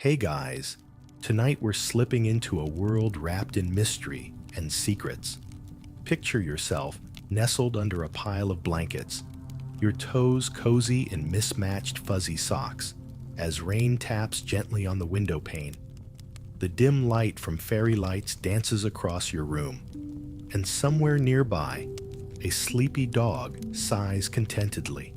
Hey guys, tonight we're slipping into a world wrapped in mystery and secrets. Picture yourself nestled under a pile of blankets, your toes cozy in mismatched fuzzy socks, as rain taps gently on the window pane. The dim light from fairy lights dances across your room, and somewhere nearby, a sleepy dog sighs contentedly.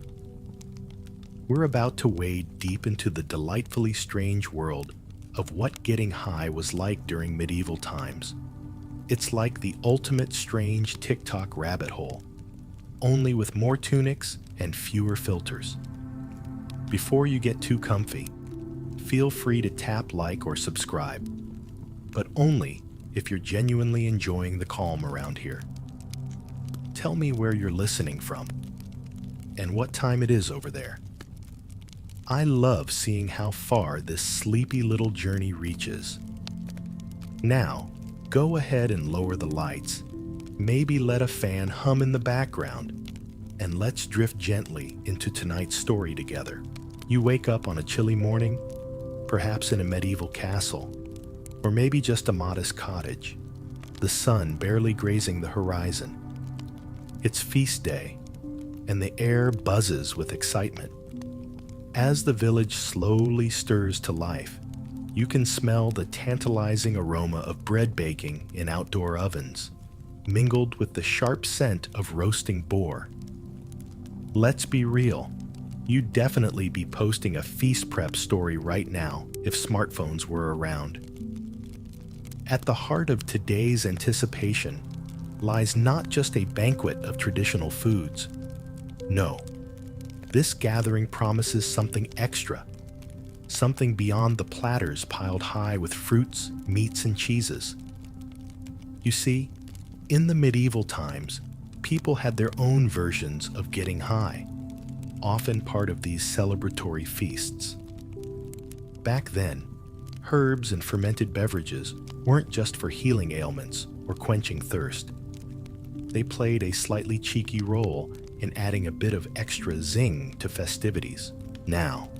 We're about to wade deep into the delightfully strange world of what getting high was like during medieval times. It's like the ultimate strange TikTok rabbit hole, only with more tunics and fewer filters. Before you get too comfy, feel free to tap like or subscribe, but only if you're genuinely enjoying the calm around here. Tell me where you're listening from and what time it is over there. I love seeing how far this sleepy little journey reaches. Now, go ahead and lower the lights, maybe let a fan hum in the background, and let's drift gently into tonight's story together. You wake up on a chilly morning, perhaps in a medieval castle, or maybe just a modest cottage, the sun barely grazing the horizon. It's feast day, and the air buzzes with excitement. As the village slowly stirs to life, you can smell the tantalizing aroma of bread baking in outdoor ovens, mingled with the sharp scent of roasting boar. Let's be real, you'd definitely be posting a feast prep story right now if smartphones were around. At the heart of today's anticipation lies not just a banquet of traditional foods. No. This gathering promises something extra, something beyond the platters piled high with fruits, meats, and cheeses. You see, in the medieval times, people had their own versions of getting high, often part of these celebratory feasts. Back then, herbs and fermented beverages weren't just for healing ailments or quenching thirst. They played a slightly cheeky role in adding a bit of extra zing to festivities. Now,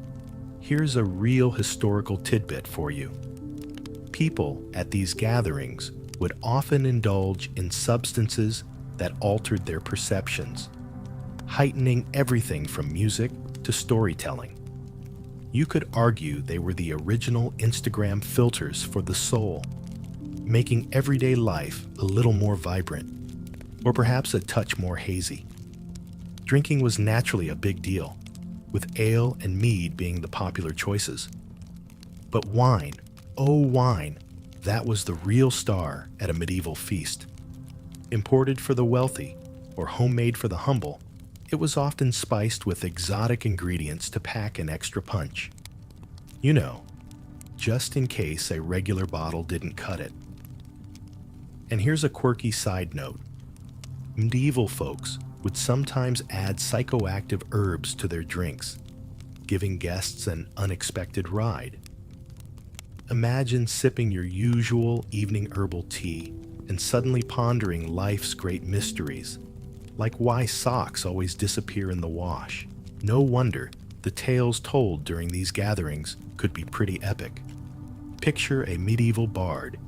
here's a real historical tidbit for you. People at these gatherings would often indulge in substances that altered their perceptions, heightening everything from music to storytelling. You could argue they were the original Instagram filters for the soul, making everyday life a little more vibrant, or perhaps a touch more hazy. Drinking was naturally a big deal, with ale and mead being the popular choices. But wine, oh wine, that was the real star at a medieval feast. Imported for the wealthy or homemade for the humble, it was often spiced with exotic ingredients to pack an extra punch. You know, just in case a regular bottle didn't cut it. And here's a quirky side note. Medieval folks would sometimes add psychoactive herbs to their drinks, giving guests an unexpected ride. Imagine sipping your usual evening herbal tea and suddenly pondering life's great mysteries, like why socks always disappear in the wash. No wonder the tales told during these gatherings could be pretty epic. Picture a medieval bard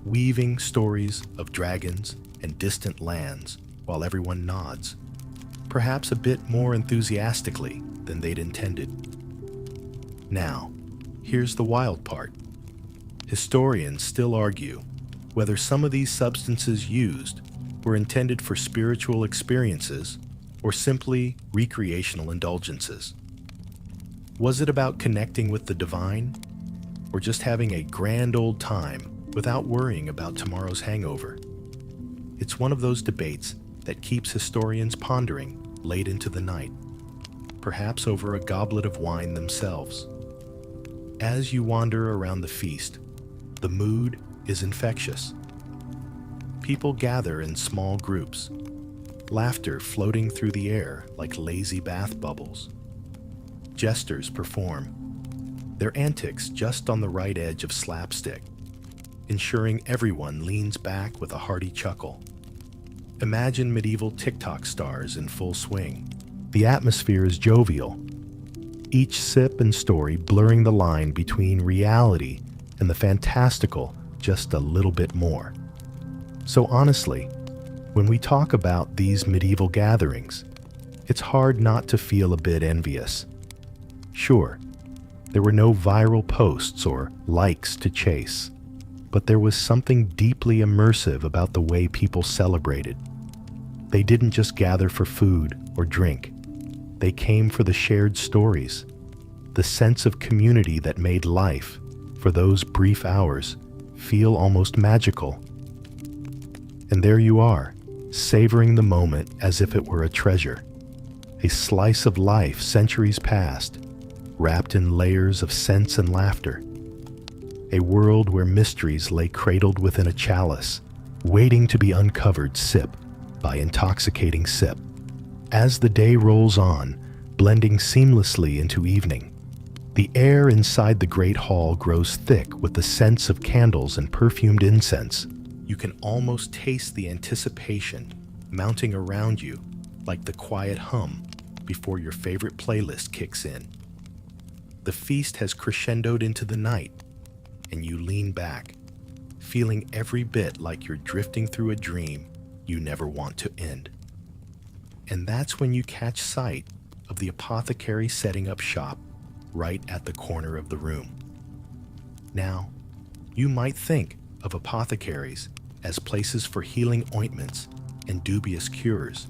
weaving stories of dragons and distant lands while everyone nods, perhaps a bit more enthusiastically than they'd intended. Now, here's the wild part. Historians still argue whether some of these substances used were intended for spiritual experiences or simply recreational indulgences. Was it about connecting with the divine, or just having a grand old time without worrying about tomorrow's hangover? It's one of those debates that keeps historians pondering late into the night, perhaps over a goblet of wine themselves. As you wander around the feast, the mood is infectious. People gather in small groups, laughter floating through the air like lazy bath bubbles. Jesters perform, their antics just on the right edge of slapstick, ensuring everyone leans back with a hearty chuckle. Imagine medieval TikTok stars in full swing. The atmosphere is jovial, each sip and story blurring the line between reality and the fantastical just a little bit more. So honestly, when we talk about these medieval gatherings, it's hard not to feel a bit envious. Sure, there were no viral posts or likes to chase, but there was something deeply immersive about the way people celebrated. They didn't just gather for food or drink. They came for the shared stories, the sense of community that made life, for those brief hours, feel almost magical. And there you are, savoring the moment as if it were a treasure, a slice of life centuries past, wrapped in layers of sense and laughter. A world where mysteries lay cradled within a chalice, waiting to be uncovered sip by intoxicating sip. As the day rolls on, blending seamlessly into evening, the air inside the great hall grows thick with the scents of candles and perfumed incense. You can almost taste the anticipation mounting around you, like the quiet hum before your favorite playlist kicks in. The feast has crescendoed into the night, and you lean back, feeling every bit like you're drifting through a dream you never want to end. And that's when you catch sight of the apothecary setting up shop right at the corner of the room. Now, you might think of apothecaries as places for healing ointments and dubious cures,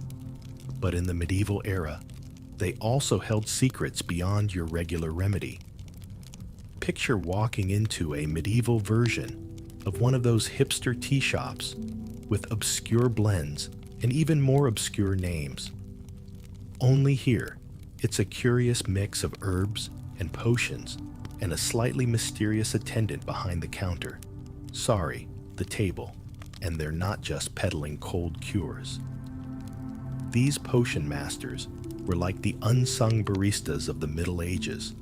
but in the medieval era, they also held secrets beyond your regular remedy. Picture walking into a medieval version of one of those hipster tea shops with obscure blends and even more obscure names. Only here, it's a curious mix of herbs and potions and a slightly mysterious attendant behind the counter. Sorry, the table, and they're not just peddling cold cures. These potion masters were like the unsung baristas of the Middle Ages,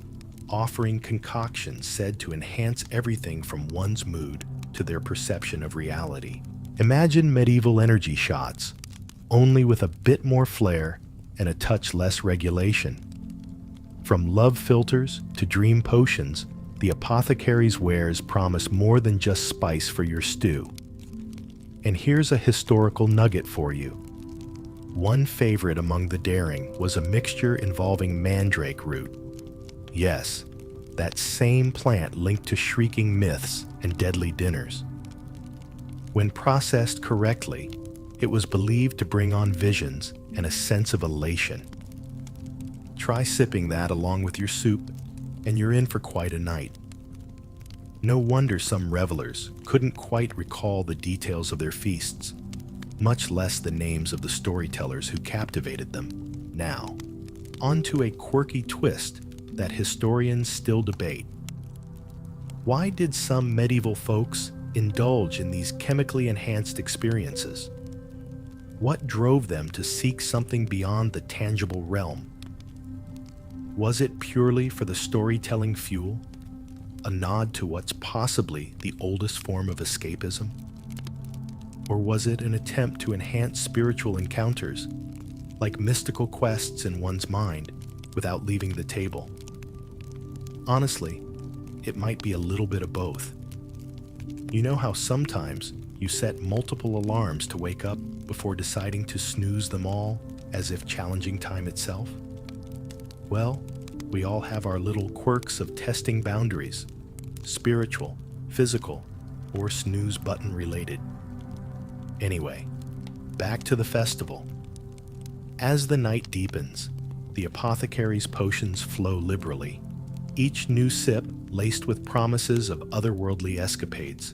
offering concoctions said to enhance everything from one's mood to their perception of reality. Imagine medieval energy shots, only with a bit more flair and a touch less regulation. From love filters to dream potions, the apothecary's wares promise more than just spice for your stew. And here's a historical nugget for you. One favorite among the daring was a mixture involving mandrake root. Yes, that same plant linked to shrieking myths and deadly dinners. When processed correctly, it was believed to bring on visions and a sense of elation. Try sipping that along with your soup, and you're in for quite a night. No wonder some revelers couldn't quite recall the details of their feasts, much less the names of the storytellers who captivated them. Now, onto a quirky twist that historians still debate. Why did some medieval folks indulge in these chemically enhanced experiences? What drove them to seek something beyond the tangible realm? Was it purely for the storytelling fuel? A nod to what's possibly the oldest form of escapism? Or was it an attempt to enhance spiritual encounters, like mystical quests in one's mind, without leaving the table? Honestly, it might be a little bit of both. You know how sometimes you set multiple alarms to wake up before deciding to snooze them all, as if challenging time itself? Well, we all have our little quirks of testing boundaries, spiritual, physical, or snooze button related. Anyway, back to the festival. As the night deepens, the apothecary's potions flow liberally, each new sip laced with promises of otherworldly escapades.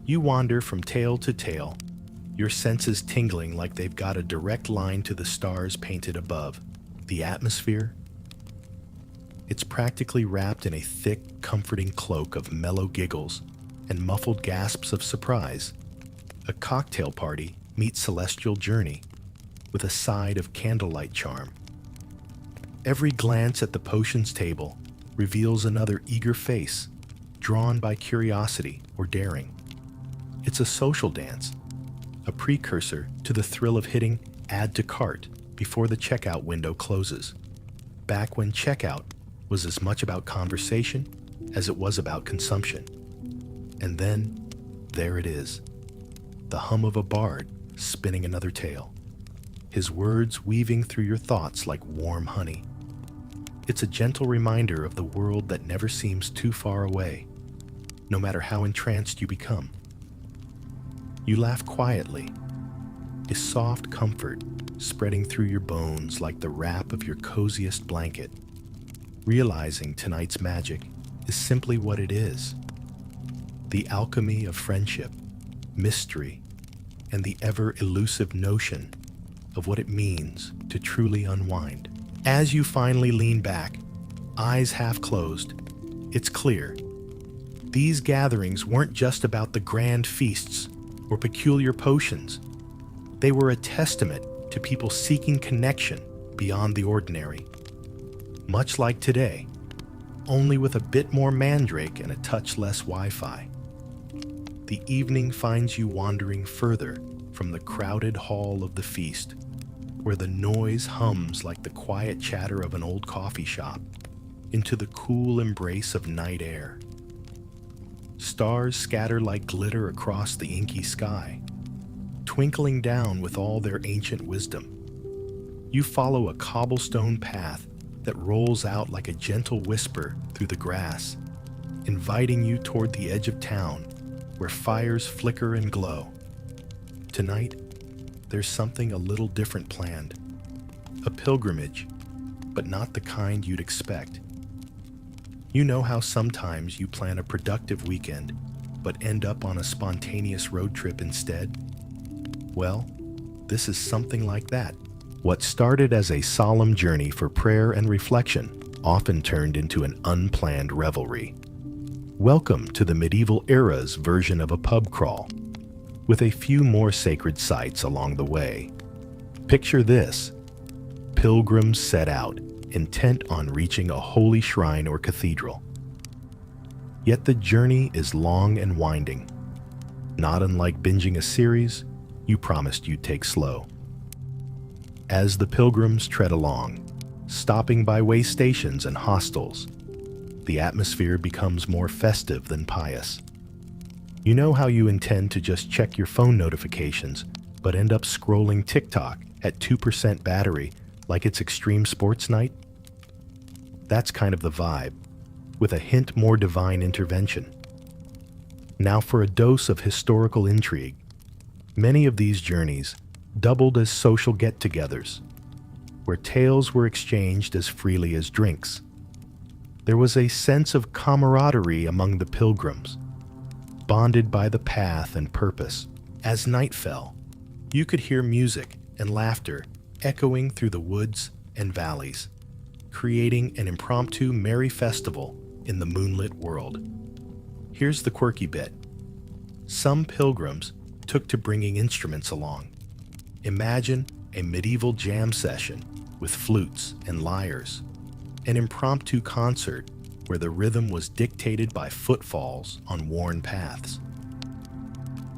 You wander from tale to tale, your senses tingling like they've got a direct line to the stars painted above. The atmosphere? It's practically wrapped in a thick, comforting cloak of mellow giggles and muffled gasps of surprise. A cocktail party meets celestial journey with a side of candlelight charm. Every glance at the potions table reveals another eager face, drawn by curiosity or daring. It's a social dance, a precursor to the thrill of hitting add to cart before the checkout window closes. Back when checkout was as much about conversation as it was about consumption. And then, there it is, the hum of a bard spinning another tale, his words weaving through your thoughts like warm honey. It's a gentle reminder of the world that never seems too far away, no matter how entranced you become. You laugh quietly, a soft comfort spreading through your bones like the wrap of your coziest blanket, realizing tonight's magic is simply what it is: the alchemy of friendship, mystery, and the ever-elusive notion of what it means to truly unwind. As you finally lean back, eyes half closed, it's clear. These gatherings weren't just about the grand feasts or peculiar potions. They were a testament to people seeking connection beyond the ordinary. Much like today, only with a bit more mandrake and a touch less Wi-Fi. The evening finds you wandering further from the crowded hall of the feast, where the noise hums like the quiet chatter of an old coffee shop, into the cool embrace of night air. Stars scatter like glitter across the inky sky, twinkling down with all their ancient wisdom. You follow a cobblestone path that rolls out like a gentle whisper through the grass, inviting you toward the edge of town where fires flicker and glow. Tonight, there's something a little different planned. A pilgrimage, but not the kind you'd expect. You know how sometimes you plan a productive weekend, but end up on a spontaneous road trip instead? Well, this is something like that. What started as a solemn journey for prayer and reflection often turned into an unplanned revelry. Welcome to the medieval era's version of a pub crawl, with a few more sacred sites along the way. Picture this: pilgrims set out, intent on reaching a holy shrine or cathedral. Yet the journey is long and winding. Not unlike binging a series you promised you'd take slow. As the pilgrims tread along, stopping by way stations and hostels, the atmosphere becomes more festive than pious. You know how you intend to just check your phone notifications, but end up scrolling TikTok at 2% battery like it's extreme sports night? That's kind of the vibe, with a hint more divine intervention. Now for a dose of historical intrigue. Many of these journeys doubled as social get-togethers, where tales were exchanged as freely as drinks. There was a sense of camaraderie among the pilgrims, bonded by the path and purpose. As night fell, you could hear music and laughter echoing through the woods and valleys, creating an impromptu merry festival in the moonlit world. Here's the quirky bit. Some pilgrims took to bringing instruments along. Imagine a medieval jam session with flutes and lyres, an impromptu concert where the rhythm was dictated by footfalls on worn paths.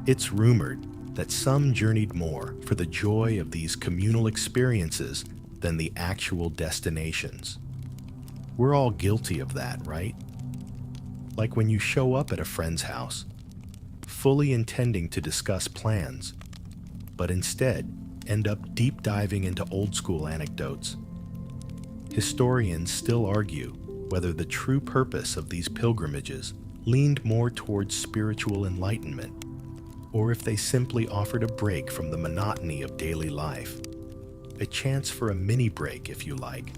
It's rumored that some journeyed more for the joy of these communal experiences than the actual destinations. We're all guilty of that, right? Like when you show up at a friend's house, fully intending to discuss plans, but instead end up deep diving into old school anecdotes. Historians still argue whether the true purpose of these pilgrimages leaned more towards spiritual enlightenment, or if they simply offered a break from the monotony of daily life. A chance for a mini break, if you like,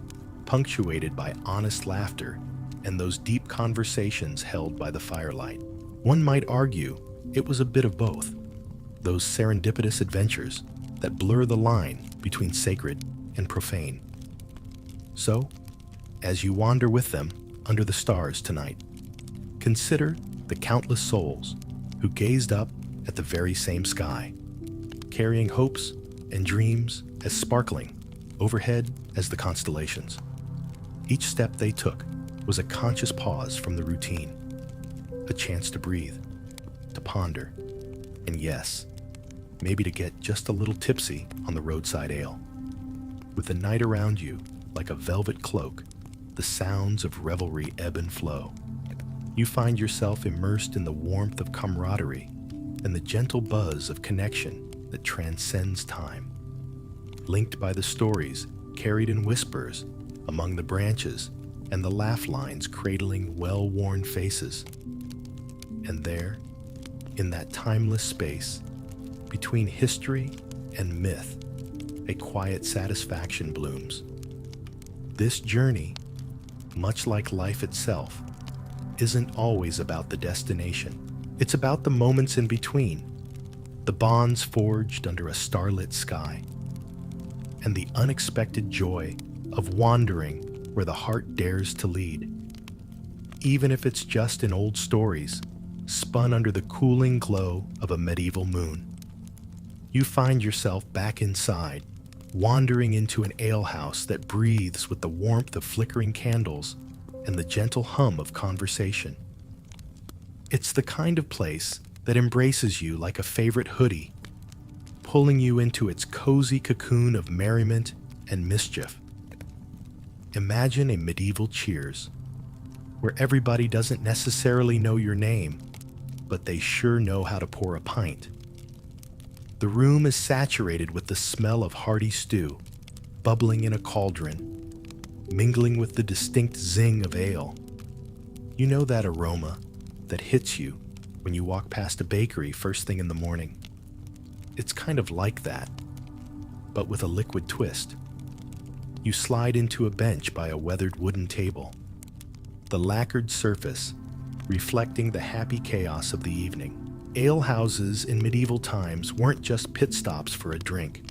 punctuated by honest laughter and those deep conversations held by the firelight. One might argue it was a bit of both, those serendipitous adventures that blur the line between sacred and profane. So, as you wander with them under the stars tonight, consider the countless souls who gazed up at the very same sky, carrying hopes and dreams as sparkling overhead as the constellations. Each step they took was a conscious pause from the routine, a chance to breathe, to ponder, and yes, maybe to get just a little tipsy on the roadside ale. With the night around you like a velvet cloak, the sounds of revelry ebb and flow. You find yourself immersed in the warmth of camaraderie and the gentle buzz of connection that transcends time, linked by the stories carried in whispers among the branches and the laugh lines cradling well-worn faces. And there, in that timeless space, between history and myth, a quiet satisfaction blooms. This journey, much like life itself, isn't always about the destination. It's about the moments in between, the bonds forged under a starlit sky, and the unexpected joy of wandering where the heart dares to lead. Even if it's just in old stories, spun under the cooling glow of a medieval moon. You find yourself back inside, wandering into an alehouse that breathes with the warmth of flickering candles and the gentle hum of conversation. It's the kind of place that embraces you like a favorite hoodie, pulling you into its cozy cocoon of merriment and mischief. Imagine a medieval Cheers, where everybody doesn't necessarily know your name, but they sure know how to pour a pint. The room is saturated with the smell of hearty stew, bubbling in a cauldron, mingling with the distinct zing of ale. You know that aroma that hits you when you walk past a bakery first thing in the morning. It's kind of like that, but with a liquid twist. You slide into a bench by a weathered wooden table, the lacquered surface reflecting the happy chaos of the evening. Alehouses in medieval times weren't just pit stops for a drink.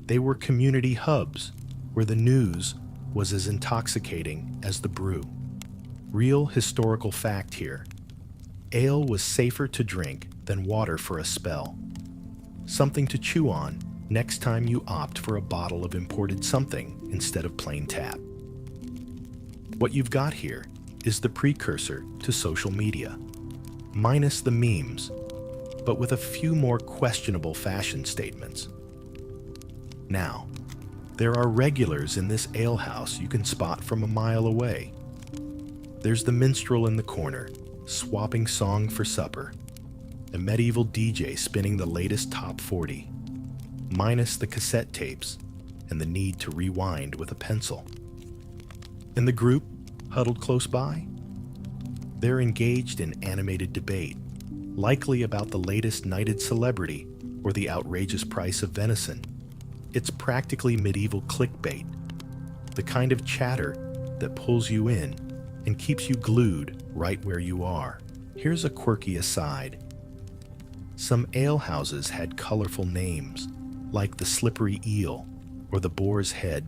They were community hubs where the news was as intoxicating as the brew. Real historical fact here. Ale was safer to drink than water for a spell. Something to chew on next time you opt for a bottle of imported something instead of plain tap. What you've got here is the precursor to social media, minus the memes, but with a few more questionable fashion statements. Now, there are regulars in this alehouse you can spot from a mile away. There's the minstrel in the corner, swapping song for supper, a medieval DJ spinning the latest top 40, minus the cassette tapes and the need to rewind with a pencil. And the group, huddled close by, they're engaged in animated debate, likely about the latest knighted celebrity or the outrageous price of venison. It's practically medieval clickbait, the kind of chatter that pulls you in and keeps you glued right where you are. Here's a quirky aside. Some alehouses had colorful names, like the Slippery Eel or the Boar's Head,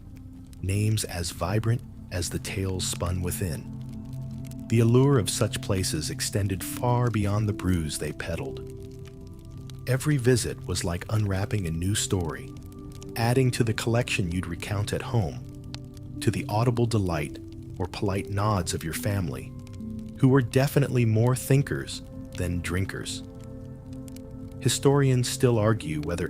names as vibrant as the tales spun within. The allure of such places extended far beyond the brews they peddled. Every visit was like unwrapping a new story, adding to the collection you'd recount at home, to the audible delight or polite nods of your family, who were definitely more thinkers than drinkers. Historians still argue whether